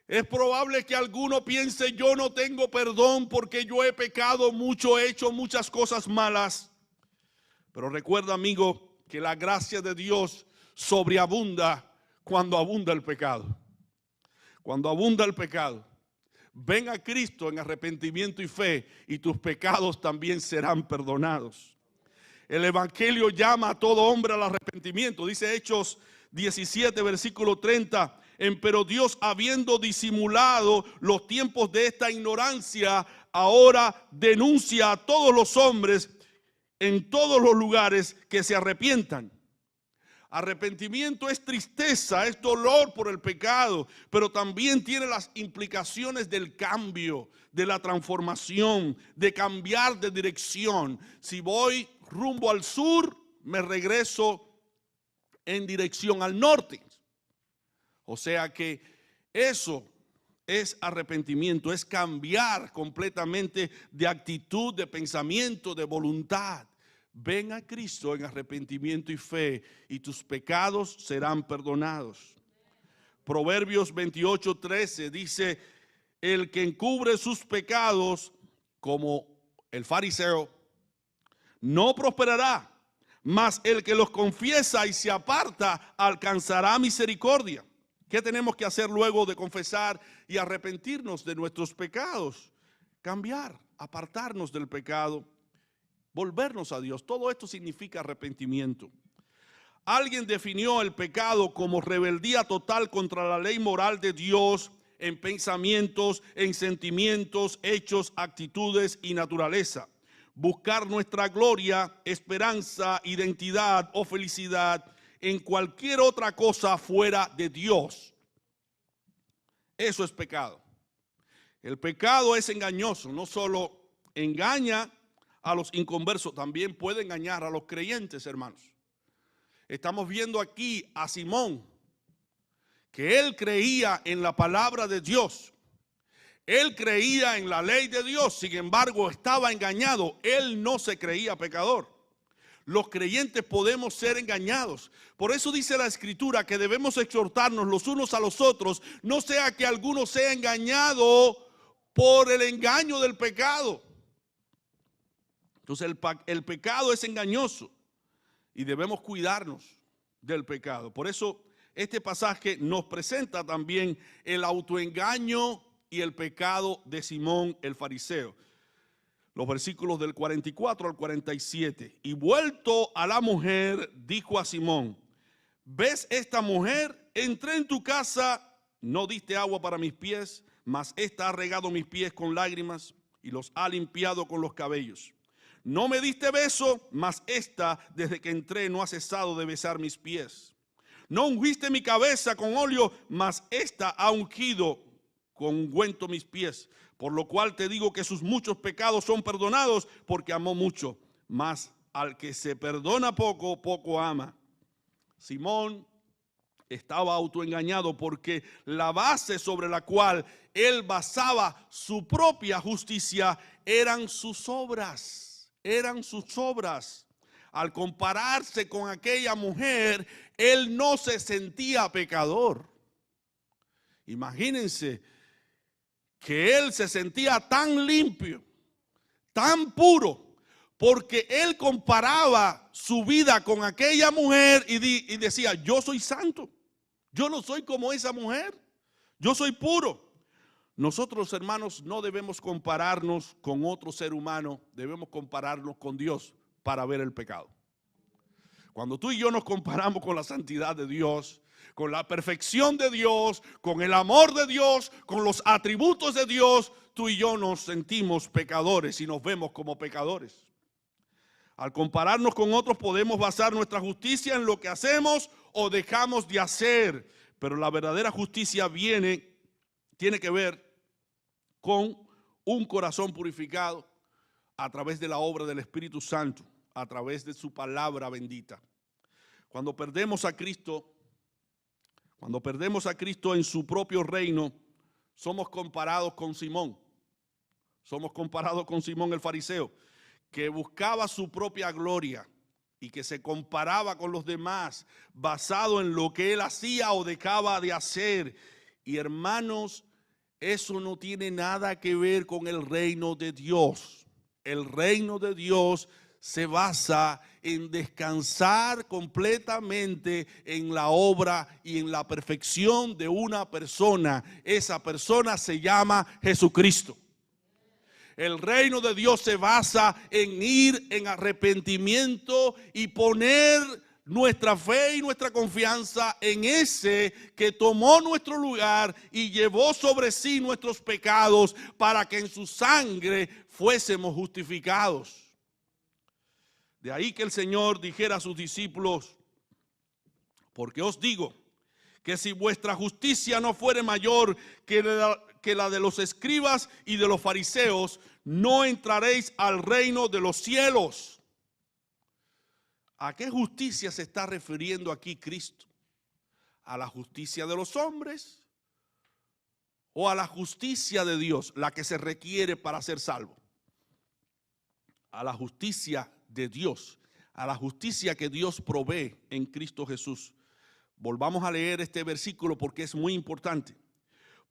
Es probable que alguno piense: yo no tengo perdón porque yo he pecado mucho, he hecho muchas cosas malas. Pero recuerda, amigo, que la gracia de Dios sobreabunda cuando abunda el pecado. Cuando abunda el pecado, ven a Cristo en arrepentimiento y fe y tus pecados también serán perdonados. El evangelio llama a todo hombre al arrepentimiento. Dice Hechos 17, versículo 30. Pero Dios, habiendo disimulado los tiempos de esta ignorancia, ahora denuncia a todos los hombres en todos los lugares que se arrepientan. Arrepentimiento es tristeza, es dolor por el pecado, pero también tiene las implicaciones del cambio, de la transformación, de cambiar de dirección. Si voy rumbo al sur, me regreso en dirección al norte. O sea que eso es arrepentimiento, es cambiar completamente de actitud, de pensamiento, de voluntad. Ven a Cristo en arrepentimiento y fe, y tus pecados serán perdonados. Proverbios 28:13 dice: el que encubre sus pecados como el fariseo no prosperará, mas el que los confiesa y se aparta alcanzará misericordia. ¿Qué tenemos que hacer luego de confesar y arrepentirnos de nuestros pecados? Cambiar, apartarnos del pecado, volvernos a Dios. Todo esto significa arrepentimiento. Alguien definió el pecado como rebeldía total contra la ley moral de Dios en pensamientos, en sentimientos, hechos, actitudes y naturaleza. Buscar nuestra gloria, esperanza, identidad o felicidad en cualquier otra cosa fuera de Dios. Eso es pecado. El pecado es engañoso, no solo engaña a los inconversos, también puede engañar a los creyentes, hermanos. Estamos viendo aquí a Simón, que él creía en la palabra de Dios. Él creía en la ley de Dios, sin embargo estaba engañado. Él no se creía pecador. Los creyentes podemos ser engañados. Por eso dice la Escritura que debemos exhortarnos los unos a los otros, no sea que alguno sea engañado por el engaño del pecado. Entonces el pecado es engañoso y debemos cuidarnos del pecado. Por eso este pasaje nos presenta también el autoengaño y el pecado de Simón el fariseo. Los versículos del 44 al 47. Y vuelto a la mujer, dijo a Simón: ¿ves esta mujer? Entré en tu casa, no diste agua para mis pies, mas esta ha regado mis pies con lágrimas y los ha limpiado con los cabellos. No me diste beso, mas esta desde que entré no ha cesado de besar mis pies. No ungiste mi cabeza con óleo, mas esta ha ungido con ungüento mis pies. Por lo cual te digo que sus muchos pecados son perdonados, porque amó mucho. Mas al que se perdona poco, poco ama. Simón estaba autoengañado porque la base sobre la cual él basaba su propia justicia eran sus obras. Eran sus obras. Al compararse con aquella mujer, él no se sentía pecador. Imagínense que él se sentía tan limpio, tan puro, porque él comparaba su vida con aquella mujer y decía: yo soy santo, yo no soy como esa mujer, yo soy puro. Nosotros, hermanos, no debemos compararnos con otro ser humano, debemos compararnos con Dios para ver el pecado. Cuando tú y yo nos comparamos con la santidad de Dios, con la perfección de Dios, con el amor de Dios, con los atributos de Dios, tú y yo nos sentimos pecadores y nos vemos como pecadores. Al compararnos con otros podemos basar nuestra justicia en lo que hacemos o dejamos de hacer, pero la verdadera justicia tiene que ver con un corazón purificado a través de la obra del Espíritu Santo, a través de su palabra bendita. Cuando perdemos a Cristo en su propio reino, somos comparados con Simón. Somos comparados con Simón el fariseo, que buscaba su propia gloria y que se comparaba con los demás basado en lo que él hacía o dejaba de hacer. Y hermanos, eso no tiene nada que ver con el reino de Dios. El reino de Dios se basa en descansar completamente en la obra y en la perfección de una persona. Esa persona se llama Jesucristo. El reino de Dios se basa en ir en arrepentimiento y poner nuestra fe y nuestra confianza en ese que tomó nuestro lugar y llevó sobre sí nuestros pecados para que en su sangre fuésemos justificados. De ahí que el Señor dijera a sus discípulos: porque os digo que si vuestra justicia no fuere mayor que la de los escribas y de los fariseos, no entraréis al reino de los cielos. ¿A qué justicia se está refiriendo aquí Cristo? ¿A la justicia de los hombres o a la justicia de Dios, la que se requiere para ser salvo? A la justicia de Dios, a la justicia que Dios provee en Cristo Jesús. Volvamos a leer este versículo porque es muy importante.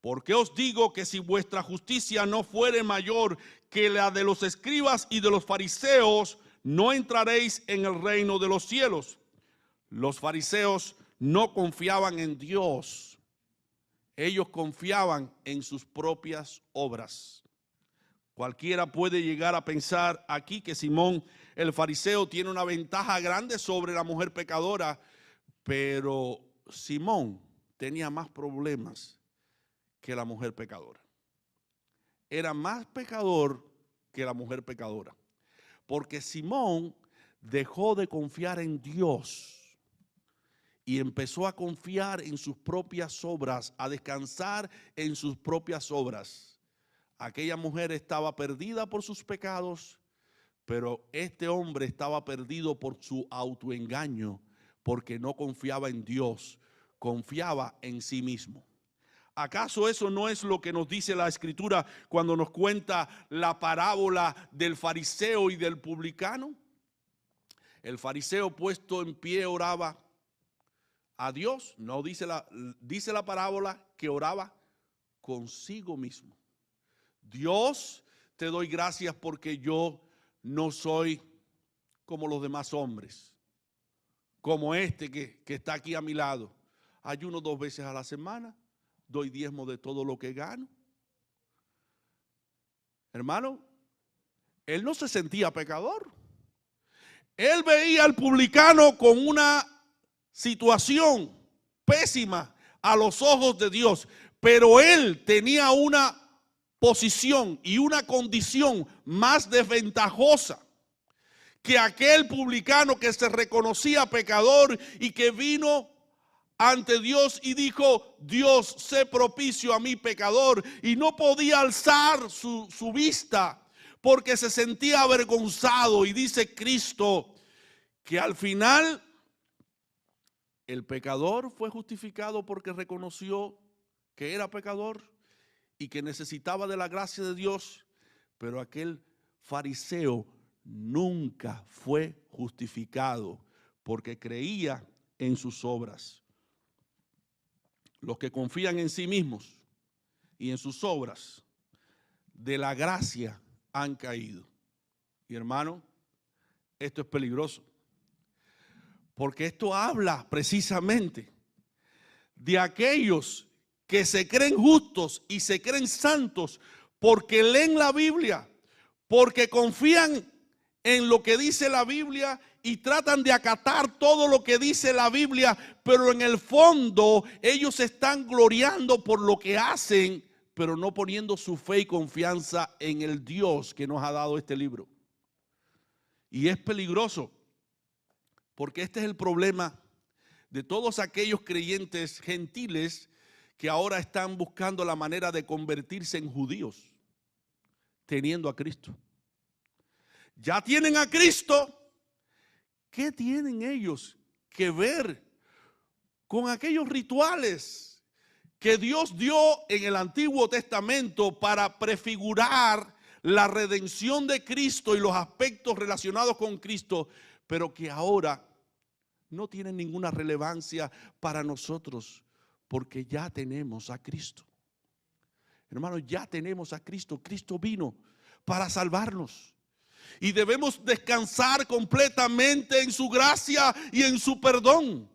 Porque os digo que si vuestra justicia no fuere mayor que la de los escribas y de los fariseos, no entraréis en el reino de los cielos. Los fariseos no confiaban en Dios. Ellos confiaban en sus propias obras. Cualquiera puede llegar a pensar aquí que Simón el fariseo tiene una ventaja grande sobre la mujer pecadora, pero Simón tenía más problemas que la mujer pecadora. Era más pecador que la mujer pecadora, porque Simón dejó de confiar en Dios y empezó a confiar en sus propias obras, a descansar en sus propias obras. Aquella mujer estaba perdida por sus pecados, pero este hombre estaba perdido por su autoengaño, porque no confiaba en Dios, confiaba en sí mismo. ¿Acaso eso no es lo que nos dice la Escritura cuando nos cuenta la parábola del fariseo y del publicano? El fariseo puesto en pie oraba a Dios. No dice la parábola que oraba consigo mismo. Dios, te doy gracias porque yo no soy como los demás hombres, como este que está aquí a mi lado. Ayuno 2 veces a la semana, doy diezmo de todo lo que gano. Hermano, él no se sentía pecador. Él veía al publicano con una situación pésima a los ojos de Dios, pero él tenía una posición y una condición más desventajosa que aquel publicano que se reconocía pecador y que vino ante Dios y dijo: Dios, sé propicio a mi pecador, y no podía alzar su vista porque se sentía avergonzado. Y dice Cristo que al final el pecador fue justificado porque reconoció que era pecador y que necesitaba de la gracia de Dios, pero aquel fariseo nunca fue justificado porque creía en sus obras. Los que confían en sí mismos y en sus obras de la gracia han caído. Y hermano, esto es peligroso, porque esto habla precisamente de aquellos que se creen justos y se creen santos porque leen la Biblia, porque confían en lo que dice la Biblia y tratan de acatar todo lo que dice la Biblia, pero en el fondo ellos están gloriando por lo que hacen, pero no poniendo su fe y confianza en el Dios que nos ha dado este libro. Y es peligroso, porque este es el problema de todos aquellos creyentes gentiles que ahora están buscando la manera de convertirse en judíos, teniendo a Cristo. Ya tienen a Cristo. ¿Qué tienen ellos que ver con aquellos rituales que Dios dio en el Antiguo Testamento para prefigurar la redención de Cristo y los aspectos relacionados con Cristo, pero que ahora no tienen ninguna relevancia para nosotros, porque ya tenemos a Cristo? Hermano, ya tenemos a Cristo. Cristo vino para salvarnos. Y debemos descansar completamente en su gracia y en su perdón.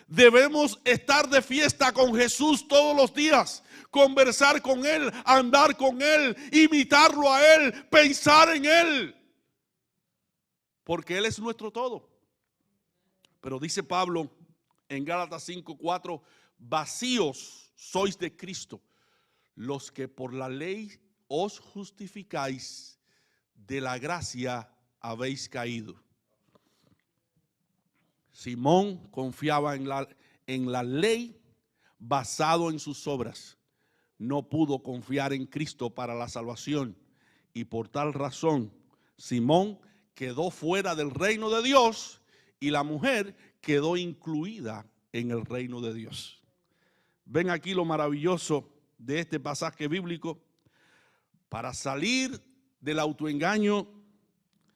Debemos estar de fiesta con Jesús todos los días, conversar con Él, andar con Él, imitarlo a Él, pensar en Él, porque Él es nuestro todo. Pero dice Pablo en Gálatas 5:4, vacíos sois de Cristo, los que por la ley os justificáis, de la gracia habéis caído. Simón confiaba en la ley basado en sus obras. No pudo confiar en Cristo para la salvación, y por tal razón Simón quedó fuera del reino de Dios y la mujer quedó incluida en el reino de Dios. Ven aquí lo maravilloso de este pasaje bíblico. Para salir del autoengaño,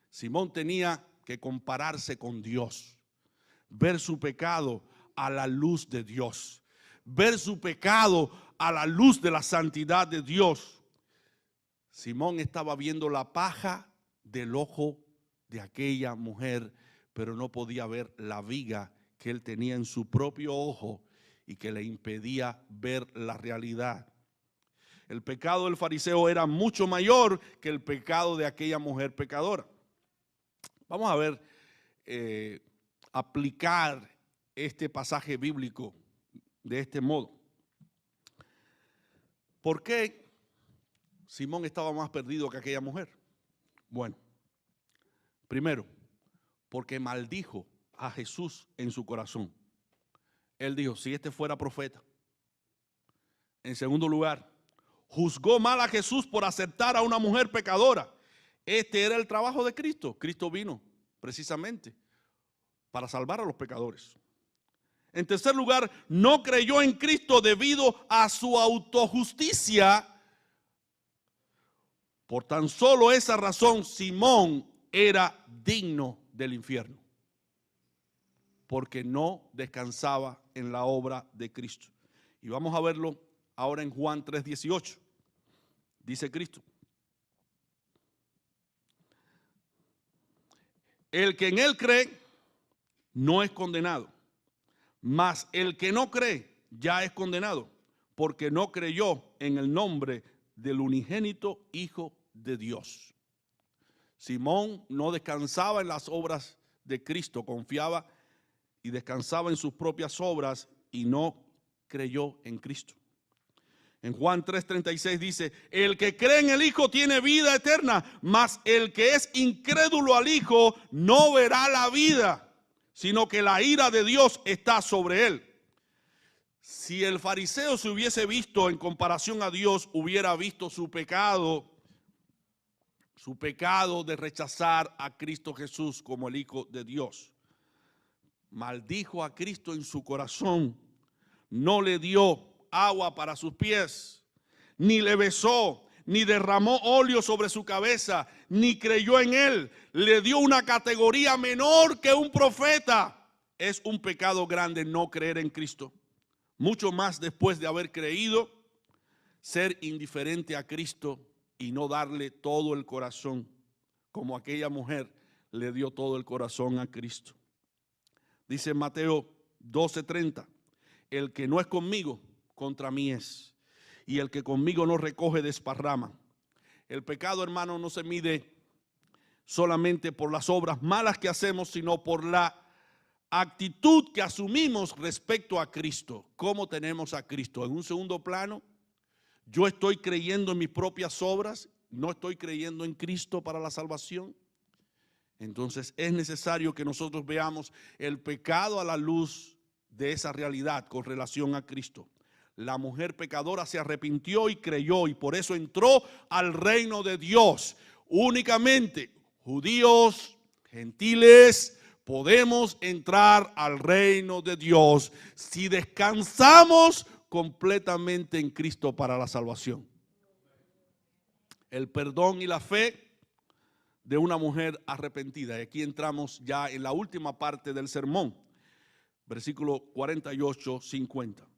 Simón tenía que compararse con Dios, ver su pecado a la luz de Dios, ver su pecado a la luz de la santidad de Dios. Simón estaba viendo la paja del ojo de aquella mujer, pero no podía ver la viga que él tenía en su propio ojo y que le impedía ver la realidad. El pecado del fariseo era mucho mayor que el pecado de aquella mujer pecadora. Vamos a ver, aplicar este pasaje bíblico de este modo. ¿Por qué Simón estaba más perdido que aquella mujer? Bueno, primero, porque maldijo a Jesús en su corazón. Él dijo, si este fuera profeta. En segundo lugar, juzgó mal a Jesús por aceptar a una mujer pecadora. Este era el trabajo de Cristo. Cristo vino precisamente para salvar a los pecadores. En tercer lugar, no creyó en Cristo debido a su autojusticia. Por tan solo esa razón, Simón era digno del infierno, porque no descansaba en la obra de Cristo. Y vamos a verlo ahora en Juan 3:18. Dice Cristo: el que en él cree no es condenado, mas el que no cree ya es condenado, porque no creyó en el nombre del unigénito Hijo de Dios. Simón no descansaba en las obras de Cristo, confiaba y descansaba en sus propias obras y no creyó en Cristo. En Juan 3:36 dice: el que cree en el Hijo tiene vida eterna, mas el que es incrédulo al Hijo no verá la vida, sino que la ira de Dios está sobre él. Si el fariseo se hubiese visto en comparación a Dios, hubiera visto su pecado de rechazar a Cristo Jesús como el Hijo de Dios. Maldijo a Cristo en su corazón, no le dio agua para sus pies, ni le besó, ni derramó óleo sobre su cabeza, ni creyó en él. Le dio una categoría menor que un profeta. Es un pecado grande no creer en Cristo. Mucho más después de haber creído, ser indiferente a Cristo y no darle todo el corazón, como aquella mujer le dio todo el corazón a Cristo. Dice Mateo 12:30, el que no es conmigo, contra mí es, y el que conmigo no recoge, desparrama. El pecado, hermano, no se mide solamente por las obras malas que hacemos, sino por la actitud que asumimos respecto a Cristo. ¿Cómo tenemos a Cristo? En un segundo plano, yo estoy creyendo en mis propias obras, no estoy creyendo en Cristo para la salvación. Entonces es necesario que nosotros veamos el pecado a la luz de esa realidad con relación a Cristo. La mujer pecadora se arrepintió y creyó, y por eso entró al reino de Dios. Únicamente judíos, gentiles, podemos entrar al reino de Dios si descansamos completamente en Cristo para la salvación. El perdón y la fe de una mujer arrepentida. Y aquí entramos ya en la última parte del sermón, versículo 48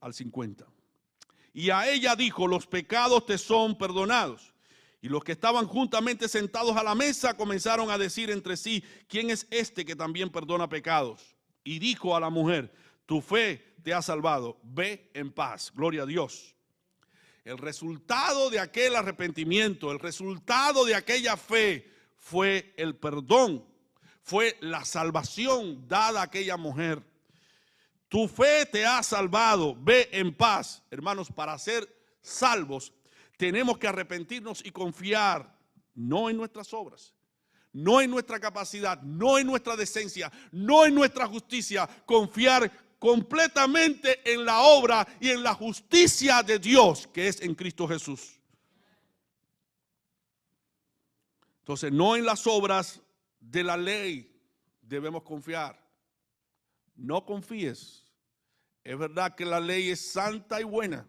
al 50. Y a ella dijo: los pecados te son perdonados. Y los que estaban juntamente sentados a la mesa comenzaron a decir entre sí: ¿quién es este que también perdona pecados? Y dijo a la mujer: tu fe te ha salvado, ve en paz. Gloria a Dios. El resultado de aquel arrepentimiento, el resultado de aquella fe fue el perdón, fue la salvación dada a aquella mujer. Tu fe te ha salvado, ve en paz. Hermanos, para ser salvos tenemos que arrepentirnos y confiar no en nuestras obras, no en nuestra capacidad, no en nuestra decencia, no en nuestra justicia, confiar completamente en la obra y en la justicia de Dios que es en Cristo Jesús. Entonces, no en las obras de la ley debemos confiar. No confíes. Es verdad que la ley es santa y buena.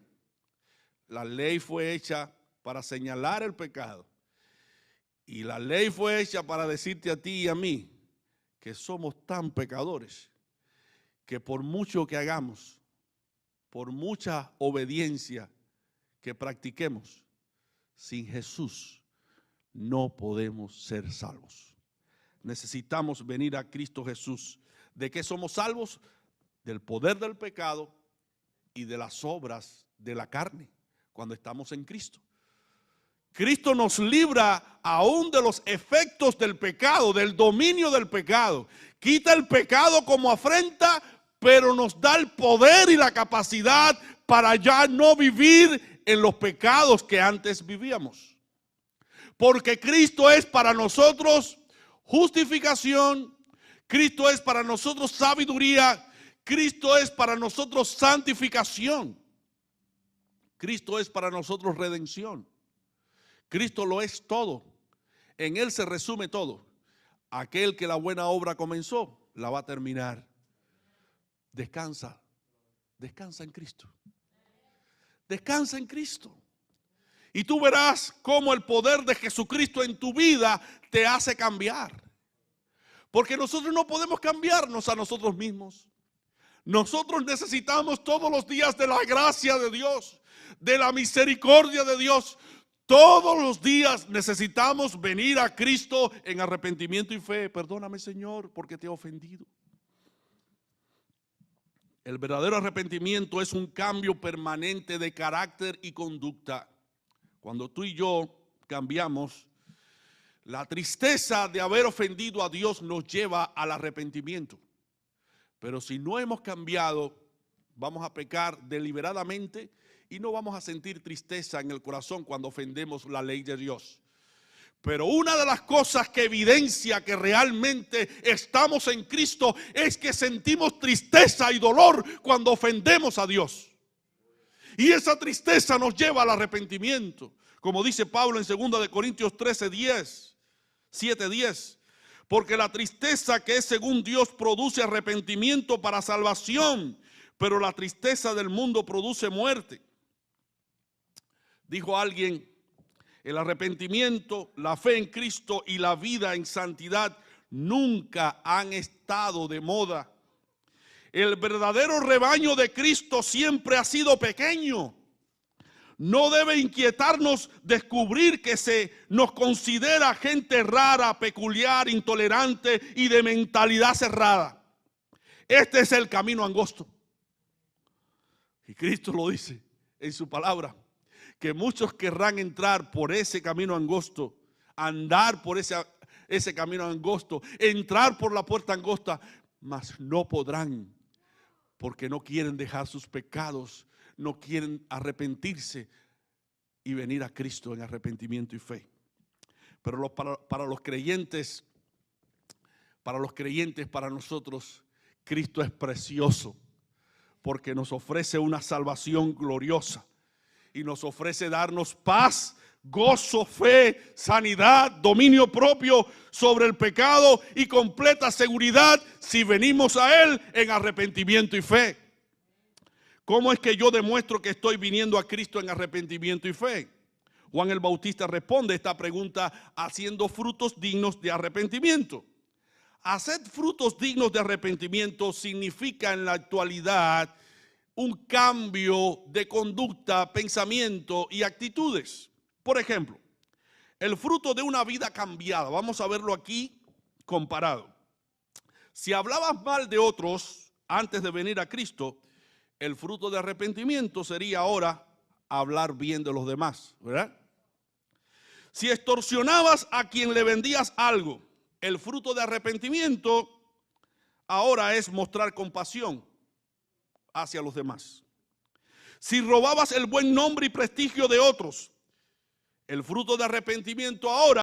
La ley fue hecha para señalar el pecado. Y la ley fue hecha para decirte a ti y a mí que somos tan pecadores que por mucho que hagamos, por mucha obediencia que practiquemos, sin Jesús no podemos ser salvos. Necesitamos venir a Cristo Jesús. ¿De qué somos salvos? Del poder del pecado y de las obras de la carne cuando estamos en Cristo. Cristo nos libra aún de los efectos del pecado, del dominio del pecado. Quita el pecado como afrenta, pero nos da el poder y la capacidad para ya no vivir en los pecados que antes vivíamos. Porque Cristo es para nosotros justificación, Cristo es para nosotros sabiduría, Cristo es para nosotros santificación, Cristo es para nosotros redención. Cristo lo es todo. En Él se resume todo. Aquel que la buena obra comenzó, la va a terminar. Descansa. Descansa en Cristo. Descansa en Cristo. Y tú verás cómo el poder de Jesucristo en tu vida te hace cambiar. Porque nosotros no podemos cambiarnos a nosotros mismos. Nosotros necesitamos todos los días de la gracia de Dios, de la misericordia de Dios. Todos los días necesitamos venir a Cristo en arrepentimiento y fe. Perdóname, Señor, porque te he ofendido. El verdadero arrepentimiento es un cambio permanente de carácter y conducta. Cuando tú y yo cambiamos, la tristeza de haber ofendido a Dios nos lleva al arrepentimiento. Pero si no hemos cambiado, vamos a pecar deliberadamente y no vamos a sentir tristeza en el corazón cuando ofendemos la ley de Dios. Pero una de las cosas que evidencia que realmente estamos en Cristo es que sentimos tristeza y dolor cuando ofendemos a Dios. Y esa tristeza nos lleva al arrepentimiento. Como dice Pablo en 2 Corintios 13:10, 7:10. Porque la tristeza que es según Dios produce arrepentimiento para salvación, pero la tristeza del mundo produce muerte. Dijo alguien, el arrepentimiento, la fe en Cristo y la vida en santidad nunca han estado de moda. El verdadero rebaño de Cristo siempre ha sido pequeño. No debe inquietarnos descubrir que se nos considera gente rara, peculiar, intolerante y de mentalidad cerrada. Este es el camino angosto. Y Cristo lo dice en su palabra, que muchos querrán entrar por ese camino angosto, andar por ese camino angosto, entrar por la puerta angosta, mas no podrán, porque no quieren dejar sus pecados, no quieren arrepentirse y venir a Cristo en arrepentimiento y fe. Pero para los creyentes, para nosotros, Cristo es precioso, porque nos ofrece una salvación gloriosa y nos ofrece darnos paz, gozo, fe, sanidad, dominio propio sobre el pecado y completa seguridad si venimos a Él en arrepentimiento y fe. ¿Cómo es que yo demuestro que estoy viniendo a Cristo en arrepentimiento y fe? Juan el Bautista responde esta pregunta haciendo frutos dignos de arrepentimiento. Hacer frutos dignos de arrepentimiento significa en la actualidad un cambio de conducta, pensamiento y actitudes. Por ejemplo, el fruto de una vida cambiada. Vamos a verlo aquí comparado. Si hablabas mal de otros antes de venir a Cristo, el fruto de arrepentimiento sería ahora hablar bien de los demás, ¿verdad? Si extorsionabas a quien le vendías algo, el fruto de arrepentimiento ahora es mostrar compasión hacia los demás. Si robabas el buen nombre y prestigio de otros, el fruto de arrepentimiento ahora